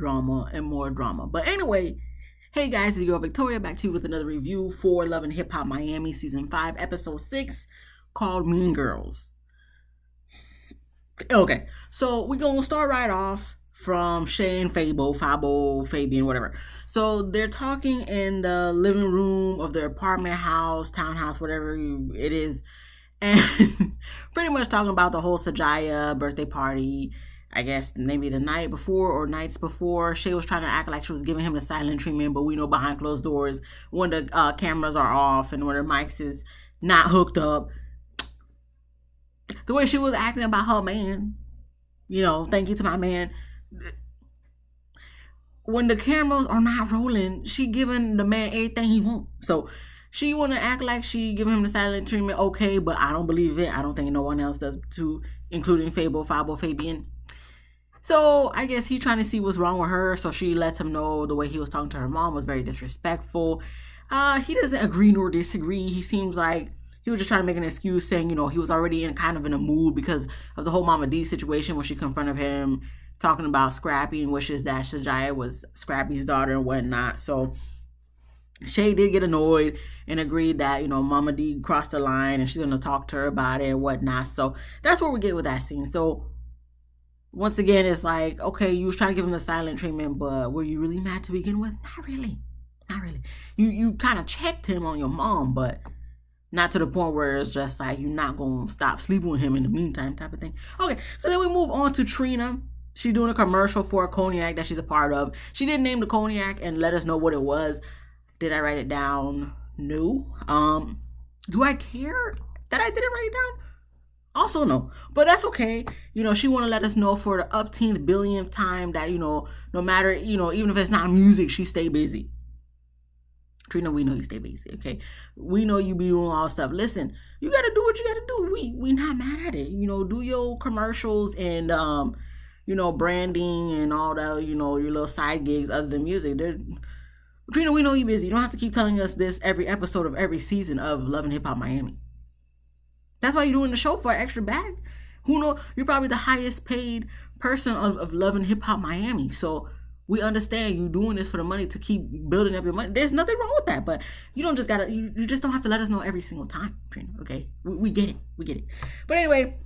drama and more drama. But anyway, hey guys, it's your Victoria back to you with another review for Love and Hip Hop Miami Season 5, Episode 6, called Mean Girls. Okay, so we're going to start right off from Shay and Fabo, Fabian, whatever. So they're talking in the living room of their apartment house, townhouse, whatever it is. And pretty much talking about the whole Sajaya birthday party. I guess maybe the night before or nights before. Shay was trying to act like she was giving him the silent treatment, but we know behind closed doors when the cameras are off and when the mics is not hooked up. The way she was acting about her man, thank you to my man. When the cameras are not rolling, she giving the man everything he wants. So she want to act like she giving him the silent treatment, okay, but I don't believe it. I don't think no one else does too, including Fabo, Fabian. So I guess he trying to see what's wrong with her. So she lets him know the way he was talking to her mom was very disrespectful. He doesn't agree nor disagree. He seems like he was just trying to make an excuse, saying, he was already in a mood because of the whole Mama D situation when she confronted him, talking about Scrappy and wishes that Sajaya was Scrappy's daughter and whatnot. So Shay did get annoyed and agreed that, Mama D crossed the line and she's going to talk to her about it and whatnot. So that's where we get with that scene. So once again, it's like, okay, you was trying to give him the silent treatment, but were you really mad to begin with? Not really. You kind of checked him on your mom, but not to the point where it's just like you're not going to stop sleeping with him in the meantime type of thing. Okay, so then we move on to Trina. She's doing a commercial for a cognac that she's a part of. She didn't name the cognac and let us know what it was. Did I write it down? No. Do I care that I didn't write it down? Also no. But that's okay. She want to let us know for the upteenth billionth time that, no matter, even if it's not music, she stay busy. Trina, we know you stay busy, okay? We know you be doing all stuff. Listen, you got to do what you got to do. We not mad at it. Do your commercials and, branding and all that, your little side gigs other than music. Trina, we know you busy. You don't have to keep telling us this every episode of every season of Love and Hip Hop Miami. That's why you're doing the show for an extra bag. Who knows? You're probably the highest paid person of Love and Hip Hop Miami. So we understand you doing this for the money to keep building up your money. There's nothing wrong with that. But you don't just gotta, you just don't have to let us know every single time, Trina, okay? We get it. But anyway,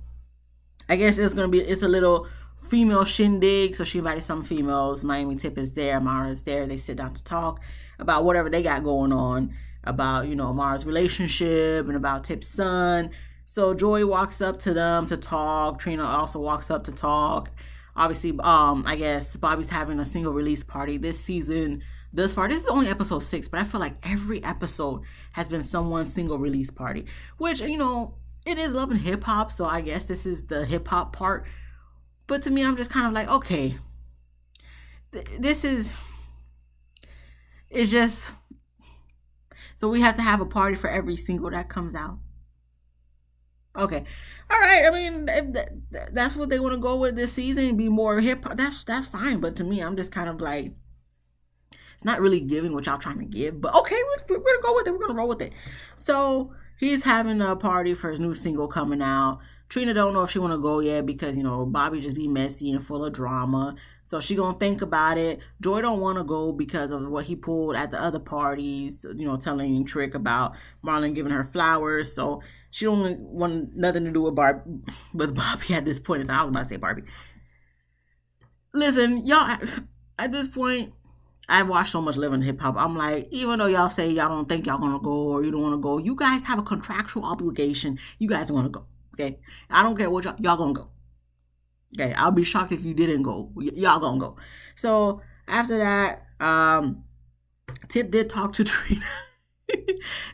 I guess it's a little female shindig. So she invited some females. Miami Tip is there. Mara is there. They sit down to talk about whatever they got going on. About, Mara's relationship and about Tip's son. So Joy walks up to them to talk. Trina also walks up to talk. Obviously, I guess Bobby's having a single release party this season. Thus far, this is only episode 6, but I feel like every episode has been someone's single release party. Which, it is Love and Hip Hop, so I guess this is the hip hop part. But to me, I'm just kind of like, okay, it's just, so we have to have a party for every single that comes out. Okay. All right. I mean, if that's what they want to go with this season, be more hip hop. That's fine. But to me, I'm just kind of like, it's not really giving what y'all trying to give. But okay, we're going to go with it. We're going to roll with it. So he's having a party for his new single coming out. Trina don't know if she want to go yet because, Bobby just be messy and full of drama. So she going to think about it. Joy don't want to go because of what he pulled at the other parties, telling Trick about Marlon giving her flowers. So she don't want nothing to do with Bobby at this point in time. I was about to say Barbie. Listen, y'all, at this point, I've watched so much Love and Hip Hop. I'm like, even though y'all say y'all don't think y'all going to go or you don't want to go, you guys have a contractual obligation. You guys want to go. Okay, I don't care what y'all gonna go. Okay, I'll be shocked if you didn't go. Y'all gonna go. So after that, Tip did talk to Trina.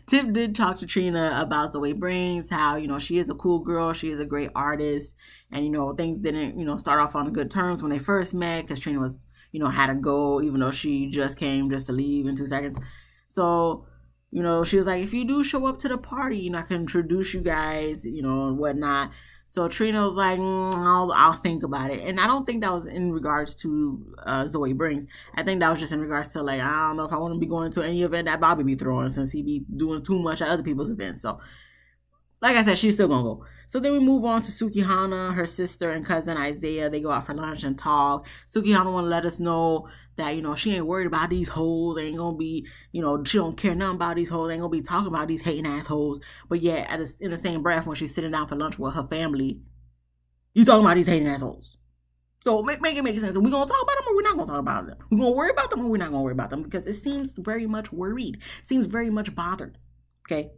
Tip did talk to Trina about the way Brings, how she is a cool girl, she is a great artist, and things didn't start off on good terms when they first met because Trina was had to go even though she just came just to leave in 2 seconds. So. She was like, if you do show up to the party, I can introduce you guys, and whatnot. So Trina was like, I'll think about it. And I don't think that was in regards to Zoe Brings. I think that was just in regards to like, I don't know if I want to be going to any event that Bobby be throwing since he be doing too much at other people's events. So Like I said, she's still gonna go. So then we move on to Suki Hana, her sister and cousin Isaiah. They go out for lunch and talk. Suki Hana want to let us know that, she ain't worried about these hoes. They ain't gonna be, she don't care nothing about these hoes. They ain't gonna be talking about these hating ass hoes. But yeah, in the same breath, when she's sitting down for lunch with her family, you talking about these hating ass hoes. So make it make sense. Are we gonna talk about them or we're not gonna talk about them? We're gonna worry about them or we're not gonna worry about them? Because it seems very much worried. Seems very much bothered. Okay.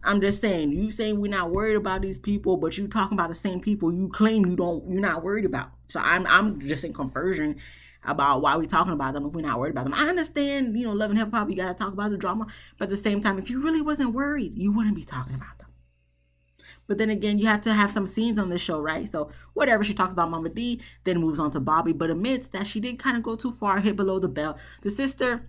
I'm just saying, you saying we're not worried about these people, but you talking about the same people you claim you're not worried about. So I'm just in conversion about why we talking about them if we're not worried about them. I understand, Love and Hip Hop, you gotta talk about the drama, but at the same time, if you really wasn't worried, you wouldn't be talking about them. But then again, you have to have some scenes on this show, right? So whatever, she talks about Mama D, then moves on to Bobby, but admits that she did kind of go too far, hit below the belt. The sister's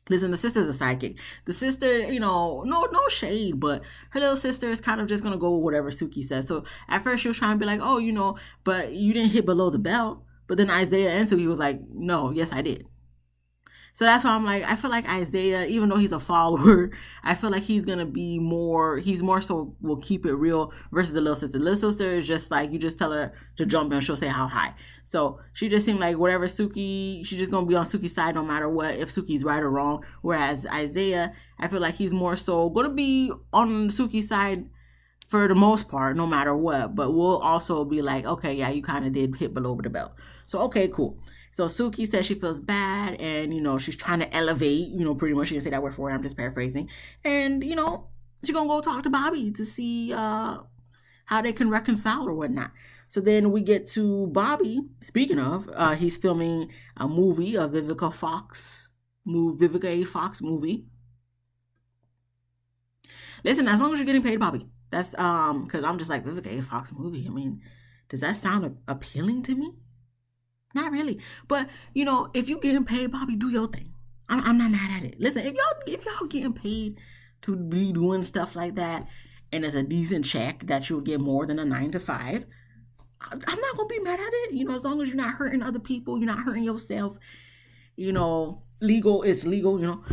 a sidekick. The sister, no shade, but her little sister is kind of just going to go with whatever Suki says. So at first she was trying to be like, oh, but you didn't hit below the belt. But then Isaiah and Suki was like, no, yes, I did. So that's why I'm like, I feel like Isaiah, even though he's a follower, I feel like he's more so will keep it real versus the little sister. The little sister is just like, you just tell her to jump and she'll say how high. So she just seemed like whatever Suki, she's just going to be on Suki's side no matter what, if Suki's right or wrong. Whereas Isaiah, I feel like he's more so going to be on Suki's side for the most part, no matter what. But we'll also be like, okay, yeah, you kind of did hit below the belt. So, okay, cool. So Suki says she feels bad and, she's trying to elevate, pretty much. She didn't say that word for it. I'm just paraphrasing. And, she's going to go talk to Bobby to see how they can reconcile or whatnot. So then we get to Bobby. Speaking of, he's filming a movie, a Vivica A. Fox movie. Listen, as long as you're getting paid, Bobby. That's because I'm just like, Vivica A. Fox movie. I mean, does that sound appealing to me? Not really. But, if you getting paid, Bobby, do your thing. I'm not mad at it. Listen, if y'all getting paid to be doing stuff like that and it's a decent check that you'll get more than a 9 to 5, I'm not going to be mad at it. As long as you're not hurting other people, you're not hurting yourself, legal is legal,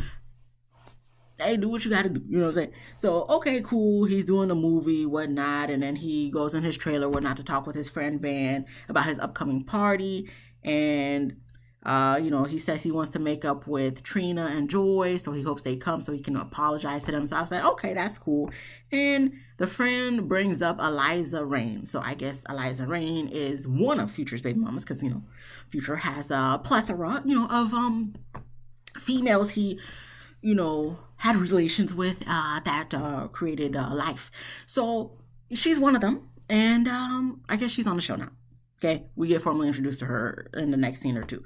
Hey, do what you gotta do. You know what I'm saying? So, okay, cool. He's doing the movie, whatnot. And then he goes in his trailer, whatnot, to talk with his friend Van about his upcoming party. And, he says he wants to make up with Trina and Joy. So he hopes they come so he can apologize to them. So I was like, okay, that's cool. And the friend brings up Eliza Rain. So I guess Eliza Rain is one of Future's baby mamas because, Future has a plethora, of females he had relations with that created life. So she's one of them. And I guess she's on the show now. Okay. We get formally introduced to her in the next scene or two.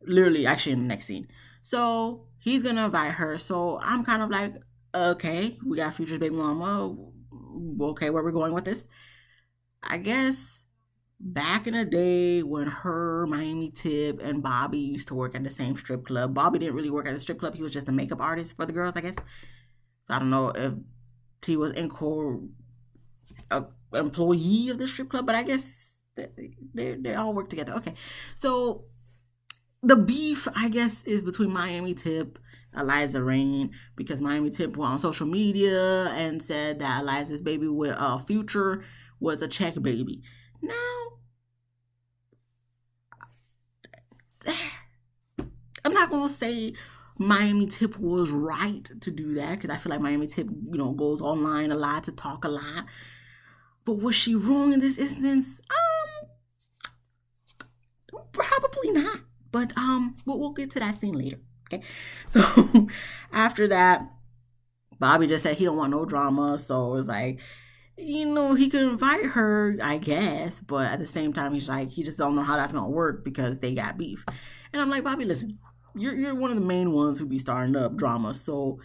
Literally, actually in the next scene. So he's going to invite her. So I'm kind of like, okay, we got Future's baby mama. Okay, where we're going with this? I guess back in the day when her, Miami Tip, and Bobby used to work at the same strip club. Bobby didn't really work at the strip club. He was just a makeup artist for the girls, I guess. So I don't know if he was employee of the strip club, but I guess they all work together. Okay. So the beef, I guess, is between Miami Tip, Eliza Rain, because Miami Tip went on social media and said that Eliza's baby with Future was a check baby. Now, I'm not going to say Miami Tip was right to do that because I feel like Miami Tip, goes online a lot to talk a lot. But was she wrong in this instance? Probably not. But we'll get to that scene later. Okay. So after that, Bobby just said he don't want no drama. So it's like, he could invite her, I guess, but at the same time, he's like, he just don't know how that's gonna work because they got beef. And I'm like, Bobby, listen, you're one of the main ones who be starting up drama. So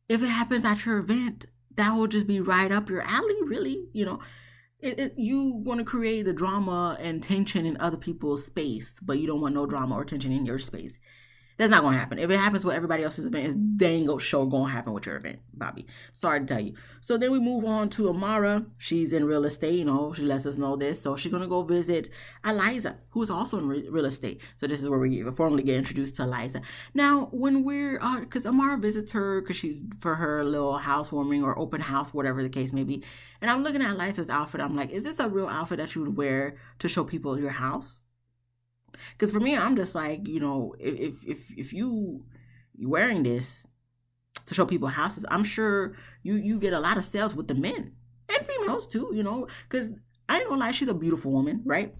if it happens at your event, that will just be right up your alley, really. You want to create the drama and tension in other people's space, but you don't want no drama or tension in your space. That's not gonna happen. If it happens with everybody else's event, it's dang sure gonna happen with your event, Bobby. Sorry to tell you. So then we move on to Amara. She's in real estate, she lets us know this. So she's gonna go visit Eliza, who is also in real estate. So this is where we formally get introduced to Eliza. Now, when we're because Amara visits her because she for her little housewarming or open house, whatever the case may be. And I'm looking at Eliza's outfit. I'm like, is this a real outfit that you would wear to show people your house? Because for me, I'm just like, if you wearing this to show people houses, I'm sure you get a lot of sales with the men and females too, because I ain't gonna lie, she's a beautiful woman, right?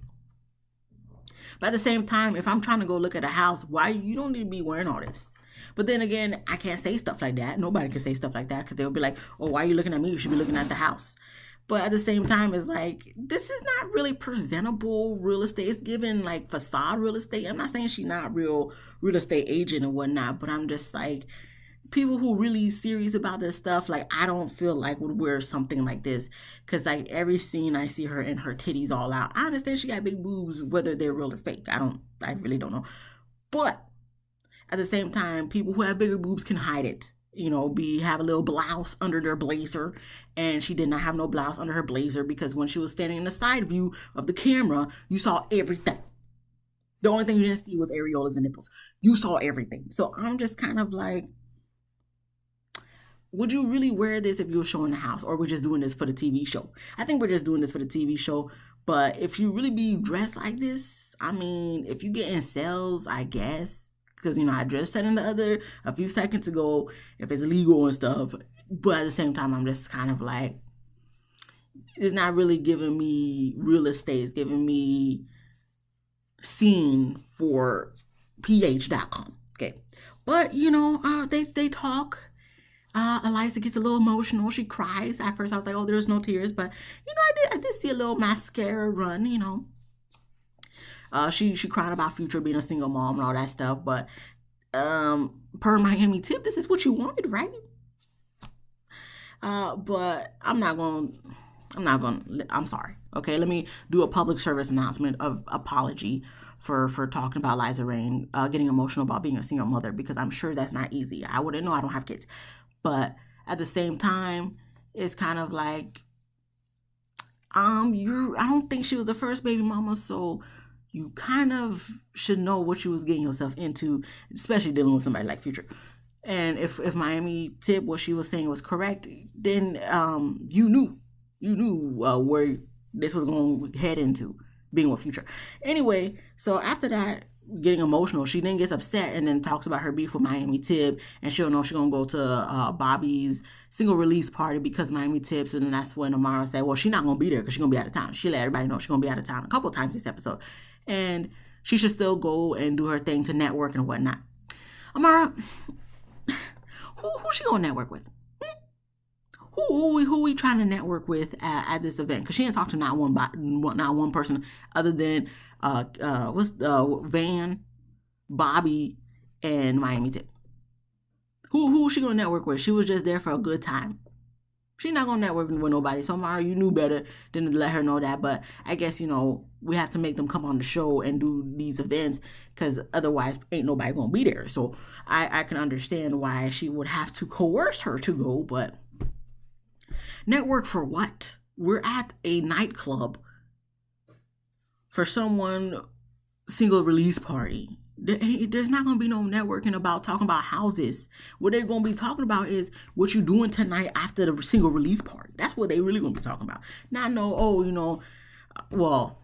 But at the same time, if I'm trying to go look at a house, why you don't need to be wearing all this? But then again, I can't say stuff like that. Nobody can say stuff like that because they'll be like, oh, why are you looking at me? You should be looking at the house. But at the same time, it's like, this is not really presentable real estate. It's given like facade real estate. I'm not saying she's not real estate agent and whatnot, but I'm just like, people who really serious about this stuff, like, I don't feel like would wear something like this. Because like every scene I see her in her titties all out. I understand she got big boobs, whether they're real or fake. I really don't know. But at the same time, people who have bigger boobs can hide it. Have a little blouse under their blazer, and she did not have no blouse under her blazer because when she was standing in the side view of the camera, you saw everything. The only thing you didn't see was areolas and nipples. You saw everything. So I'm just kind of like, would you really wear this if you were showing the house, or we're just doing this for the TV show? I think we're just doing this for the TV show, but if you really be dressed like this, I mean, if you get in sales, I guess. Because, I just said a few seconds ago, if it's legal and stuff. But at the same time, I'm just kind of like, it's not really giving me real estate. It's giving me scene for ph.com. Okay. But, they talk. Eliza gets a little emotional. She cries. At first, I was like, oh, there's no tears. But, I did see a little mascara run, She cried about Future being a single mom and all that stuff, but per Miami Tip, this is what you wanted, right? But I'm sorry. Okay, let me do a public service announcement of apology for talking about Liza Rain getting emotional about being a single mother, because I'm sure that's not easy. I wouldn't know, I don't have kids. But at the same time, it's kind of like I don't think she was the first baby mama, so you kind of should know what you was getting yourself into, especially dealing with somebody like Future. And if Miami Tip, what she was saying was correct, then you knew where this was going to head into, being with Future. Anyway, so after that, getting emotional, she then gets upset and then talks about her beef with Miami Tip, and she'll know she's going to go to Bobby's single release party because Miami Tips. And then that's when Amara said, well, she's not going to be there because she's going to be out of town. She let everybody know she's going to be out of town a couple of times this episode. And she should still go and do her thing to network and whatnot. Amara, who she gonna network with? Who we trying to network with at this event? Because she didn't talk to not one person other than Van, Bobby, and Miami Tip. Who she gonna network with? She was just there for a good time. She's not gonna network with nobody. So Amara, you knew better than to let her know that. But I guess, we have to make them come on the show and do these events, because otherwise ain't nobody gonna be there. So I can understand why she would have to coerce her to go, but network for what? We're at a nightclub for someone single release party. There's not going to be no networking about talking about houses. What they're going to be talking about is what you're doing tonight after the single release party. That's what they really going to be talking about. Not well,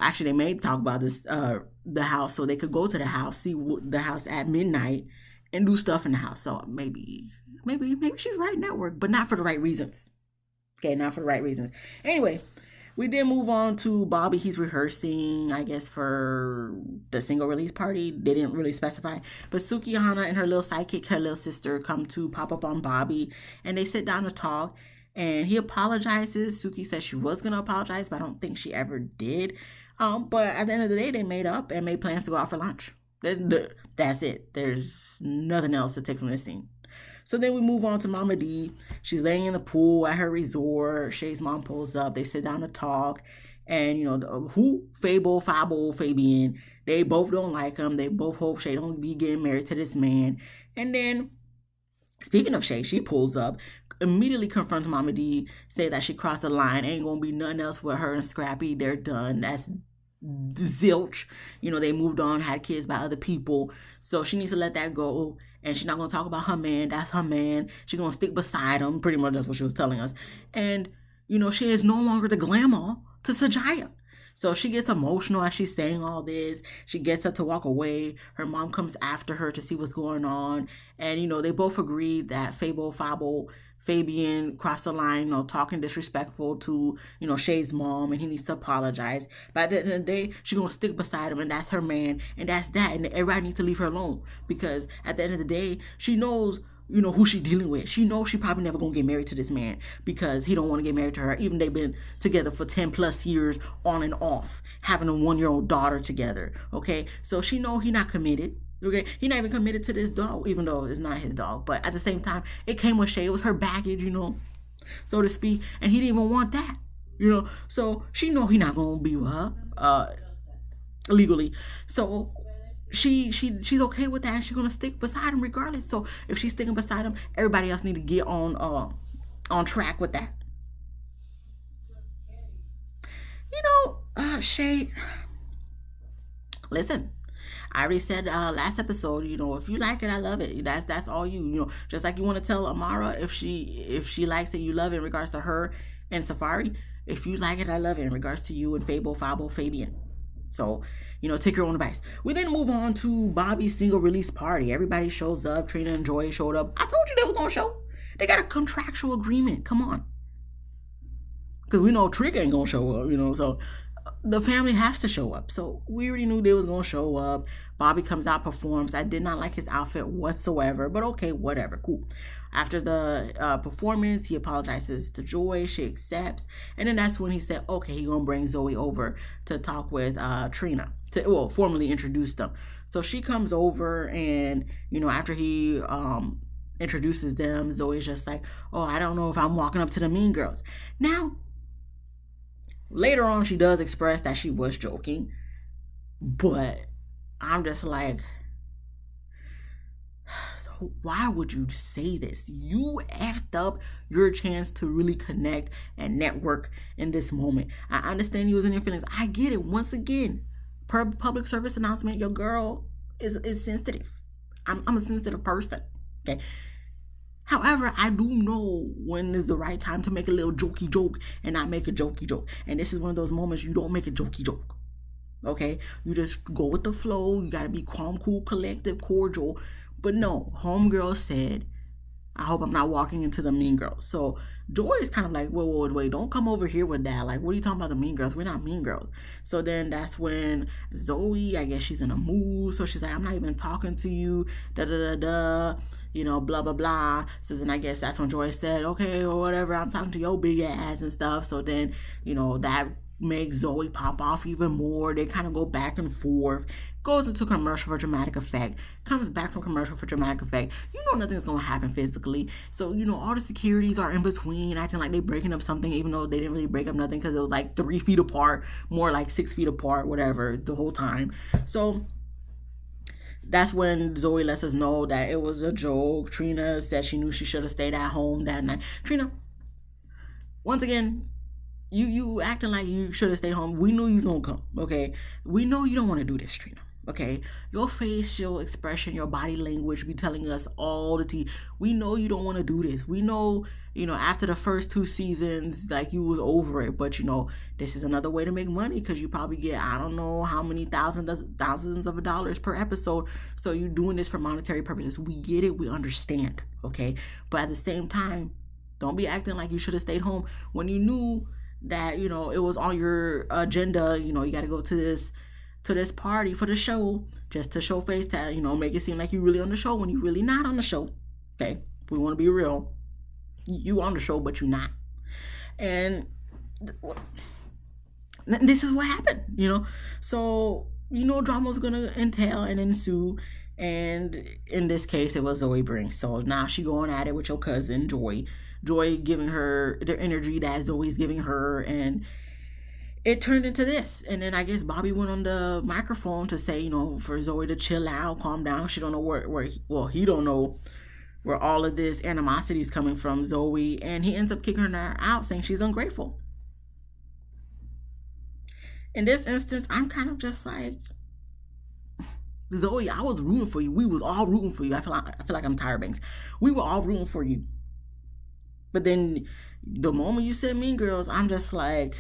actually they may talk about this, the house, so they could go to the house, see the house at midnight and do stuff in the house. So maybe she's right, network, but not for the right reasons. Okay, not for the right reasons. Anyway, we did move on to Bobby. He's rehearsing, I guess, for the single release party. They didn't really specify. But Suki Hana and her little sidekick, her little sister, come to pop up on Bobby. And they sit down to talk. And he apologizes. Suki says she was going to apologize, but I don't think she ever did. But at the end of the day, they made up and made plans to go out for lunch. That's it. There's nothing else to take from this scene. So then we move on to Mama D. She's laying in the pool at her resort. Shay's mom pulls up. They sit down to talk. And, Fable, Fabian, They both don't like him. They both hope Shay don't be getting married to this man. And then, speaking of Shay, she pulls up, immediately confronts Mama D, say that she crossed the line. Ain't gonna be nothing else with her and Scrappy. They're done. That's zilch. They moved on, had kids by other people. So she needs to let that go. And she's not gonna talk about her man. That's her man. She's gonna stick beside him. Pretty much that's what she was telling us. And, she is no longer the glamour to Sajaya. So she gets emotional as she's saying all this. She gets up to walk away. Her mom comes after her to see what's going on. And, they both agree that Fabian crossed the line, talking disrespectful to, Shay's mom, and he needs to apologize. But at the end of the day, she's going to stick beside him, and that's her man, and that's that. And everybody needs to leave her alone, because at the end of the day, she knows who she dealing with. She knows she probably never gonna get married to this man because he don't want to get married to her. Even they've been together for 10 plus years on and off, having a 1-year-old daughter together. Okay, so she know he not committed. Okay, he not even committed to this dog, even though it's not his dog. But at the same time, it came with Shay. It was her baggage, so to speak, and he didn't even want that. So she know he not gonna be with her legally. So she's okay with that, and she's gonna stick beside him regardless. So if she's sticking beside him, everybody else need to get on track with that. Shay, listen, I already said last episode, if you like it, I love it. That's all you. Just like you want to tell Amara if she likes it, you love it in regards to her and Safari. If you like it, I love it in regards to you and Fabian. So, take your own advice. We then move on to Bobby's single release party. Everybody shows up. Trina and Joy showed up. I told you they was going to show. They got a contractual agreement. Come on. Because we know Trick ain't going to show up, so the family has to show up. So we already knew they was going to show up. Bobby comes out, performs. I did not like his outfit whatsoever, but okay, whatever, cool. After the performance, he apologizes to Joy. She accepts. And then that's when he said, okay, he's going to bring Zoe over to talk with Trina, to formally introduce them. So she comes over, and, after he introduces them, Zoe's just like, oh, I don't know if I'm walking up to the mean girls. Now, later on, she does express that she was joking, but I'm just like, so why would you say this? You effed up your chance to really connect and network in this moment. I understand you was in your feelings. I get it. Once again, per public service announcement, your girl is sensitive. I'm a sensitive person. Okay. However, I do know when is the right time to make a little jokey joke and not make a jokey joke. And this is one of those moments you don't make a jokey joke. Okay? You just go with the flow. You got to be calm, cool, collective, cordial. But no, homegirl said, I hope I'm not walking into the mean girls. So Joy is kind of like, wait, don't come over here with that. Like, what are you talking about, the mean girls? We're not mean girls. So then that's when Zoe, I guess she's in a mood. So she's like, I'm not even talking to you, blah, blah, blah. So then I guess that's when Joy said, okay, or whatever, I'm talking to your big ass and stuff. So then, that makes Zoe pop off even more. They kind of go back and forth. Goes into commercial for dramatic effect. Comes back from commercial for dramatic effect. Nothing's going to happen physically. So, all the securities are in between, acting like they're breaking up something, even though they didn't really break up nothing, because it was like 3 feet apart, more like 6 feet apart, whatever, the whole time. So that's when Zoe lets us know that it was a joke. Trina said she knew she should have stayed at home that night. Trina, once again, you acting like you should have stayed home. We knew you was going to come, okay? We know you don't want to do this, Trina, okay? Your facial expression, your body language be telling us all the tea. We know you don't want to do this. We know, after the first 2 seasons, like, you was over it. But, this is another way to make money, because you probably get, I don't know how many thousands of dollars per episode. So you're doing this for monetary purposes. We get it. We understand, okay? But at the same time, don't be acting like you should have stayed home when you knew that, it was on your agenda. You got to go to this party for the show, just to show face, to, make it seem like you really on the show when you really not on the show. Okay? If we want to be real, you on the show, but you not. And this is what happened, So, drama was going to entail and ensue. And in this case, it was Zoe Brinks. So now she going at it with your cousin, Joy. Joy giving her the energy that Zoe's giving her. And it turned into this. And then I guess Bobby went on the microphone to say, for Zoe to chill out, calm down. She don't know he don't know where all of this animosity is coming from, Zoe. And he ends up kicking her out, saying she's ungrateful. In this instance, I'm kind of just like, Zoe, I was rooting for you. We was all rooting for you. I feel like I'm Tyra Banks. We were all rooting for you. But then the moment you said Mean Girls, I'm just like,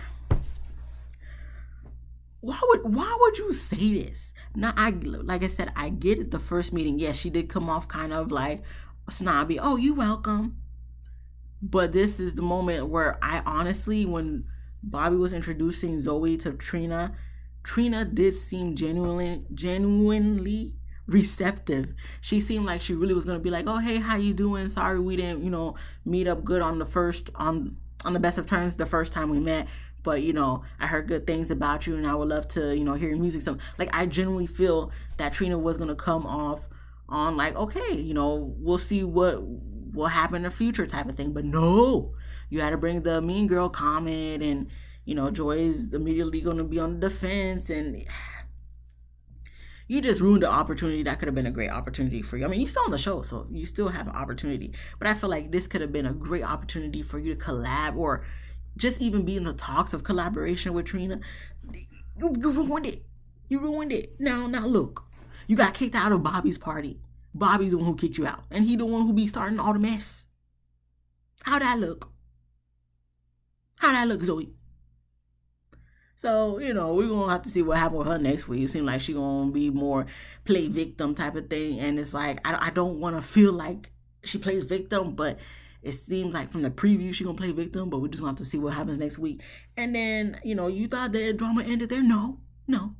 why would you say this? Now, like I said, I get it. The first meeting, yes, she did come off kind of like snobby. Oh, you welcome. But this is the moment where I honestly, when Bobby was introducing Zoe to Trina did seem genuinely receptive. She seemed like she really was going to be like, oh, hey, how you doing? Sorry we didn't, meet up good on the best of terms the first time we met. But, I heard good things about you and I would love to, hear your music. So, like, I genuinely feel that Trina was going to come off on like, okay, we'll see what will happen in the future type of thing. But no, you had to bring the mean girl comment and, Joy's immediately going to be on the defense, and you just ruined the opportunity that could have been a great opportunity for you. I mean, you're still on the show, so you still have an opportunity. But I feel like this could have been a great opportunity for you to collab or just even be in the talks of collaboration with Trina. You ruined it. You ruined it. Now look, you got kicked out of Bobby's party. Bobby's the one who kicked you out, and he the one who be starting all the mess. How'd that look? How'd that look, Zoe? So, we're going to have to see what happens with her next week. It seems like she's going to be more play victim type of thing. And it's like, I don't want to feel like she plays victim, but it seems like from the preview she's going to play victim, but we're just going to have to see what happens next week. And then, you thought the drama ended there? No,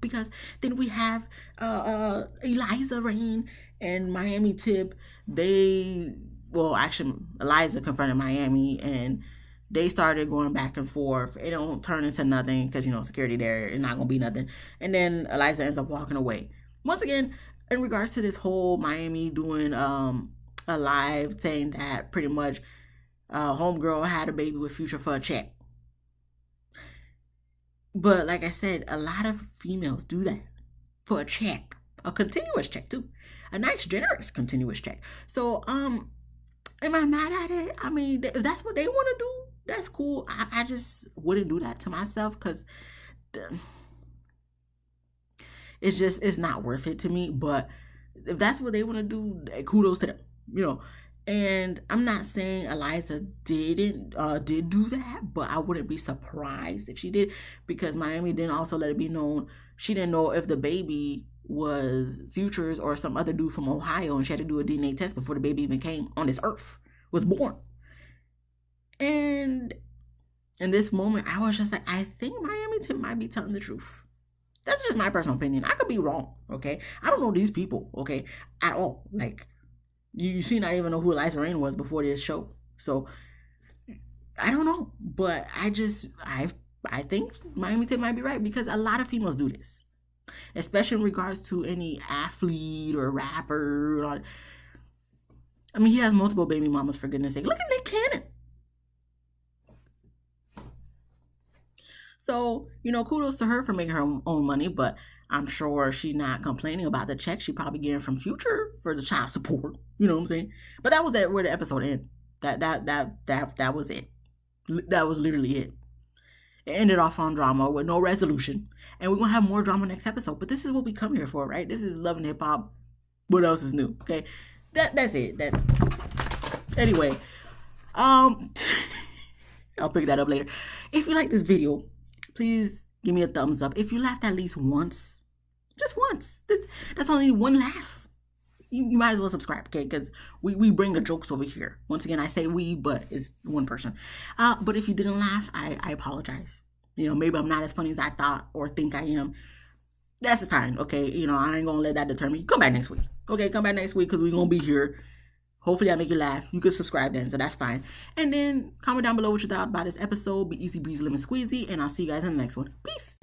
because then we have Eliza Rain and Miami Tip. Actually, Eliza confronted Miami, and they started going back and forth. It don't turn into nothing because, security there is not going to be nothing. And then Eliza ends up walking away. Once again, in regards to this whole Miami doing a live saying that pretty much homegirl had a baby with Future for a check. But like I said, a lot of females do that for a check. A continuous check too. A nice, generous, continuous check. So, am I mad at it? I mean, if that's what they want to do, that's cool. I just wouldn't do that to myself because it's not worth it to me. But if that's what they want to do, kudos to them, And I'm not saying Eliza did do that, but I wouldn't be surprised if she did, because Miami didn't also let it be known she didn't know if the baby was Future's or some other dude from Ohio, and she had to do a DNA test before the baby even came on this earth, was born. And in this moment, I was just like, I think Miami Tim might be telling the truth. That's just my personal opinion. I could be wrong, okay? I don't know these people, okay, at all. Like, you see, not even know who Eliza Rain was before this show. So, I don't know. But I think Miami Tim might be right, because a lot of females do this. Especially in regards to any athlete or rapper. I mean, he has multiple baby mamas, for goodness sake. Look at Nick Cannon. So, kudos to her for making her own money, but I'm sure she's not complaining about the check she probably getting from Future for the child support. You know what I'm saying? But that was where the episode ended. That was it. That was literally it. It ended off on drama with no resolution. And we're going to have more drama next episode. But this is what we come here for, right? This is Love and Hip Hop. What else is new? Okay? That's it. Anyway. I'll pick that up later. If you like this video, please give me a thumbs up. If you laughed at least once, just once. That's only one laugh. You might as well subscribe, okay? Because we bring the jokes over here. Once again, I say we, but it's one person. But if you didn't laugh, I apologize. Maybe I'm not as funny as I thought or think I am. That's fine, okay? I ain't going to let that deter me. Come back next week. Okay, come back next week because we're going to be here. Hopefully I make you laugh. You can subscribe then, so that's fine. And then comment down below what you thought about this episode. Be easy breezy, lemon squeezy. And I'll see you guys in the next one. Peace.